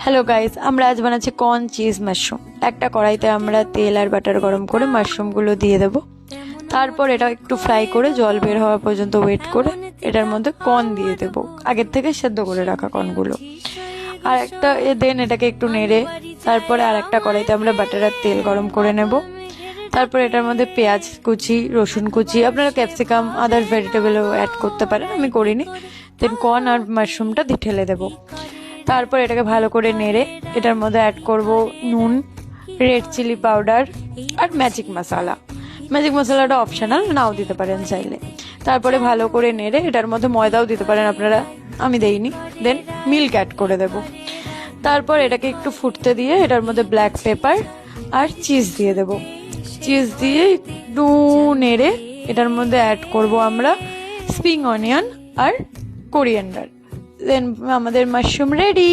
Hello guys, আমরা আজ বানাচ্ছি কর্ন চিজ মাশরুম। একটা কড়াইতে আমরা তেল আর বাটার গরম করে মাশরুমগুলো দিয়ে দেব। তারপর এটা একটু ফ্রাই করে জল বের হওয়া পর্যন্ত ওয়েট করে এটার মধ্যে কর্ন দিয়ে দেব, আগের থেকে সেদ্ধ করে রাখা কর্নগুলো। আর একটা দেন এটাকে একটু নেড়ে তারপরে আর একটা কড়াইতে আমরা বাটার আর তেল গরম করে নেব। তারপর এটার মধ্যে পেঁয়াজ কুচি, রসুন কুচি, আপনারা ক্যাপসিকাম আদার্স ভেজিটেবলও অ্যাড করতে পারেন, আমি করিনি। দেন কর্ন আর মাশরুমটা ঢেলে দেবো। তারপর এটাকে ভালো করে নেড়ে এটার মধ্যে অ্যাড করব নুন, রেড চিলি পাউডার আর ম্যাজিক মশলা। ম্যাজিক মশলাটা অপশনাল, নাও দিতে পারেন চাইলে। তারপরে ভালো করে নেড়ে এটার মধ্যে ময়দাও দিতে পারেন আপনারা, আমি দেইনি। দেন মিল্ক অ্যাড করে দেব। তারপর এটাকে একটু ফুটতে দিয়ে এটার মধ্যে ব্ল্যাক পেপার আর চিজ দিয়ে দেব। চিজ দিয়ে একটু নেড়ে এটার মধ্যে অ্যাড করব আমরা স্প্রিং অনিয়ন আর কোরিয়ান্ডার। দেন আমাদের মাশরুম রেডি।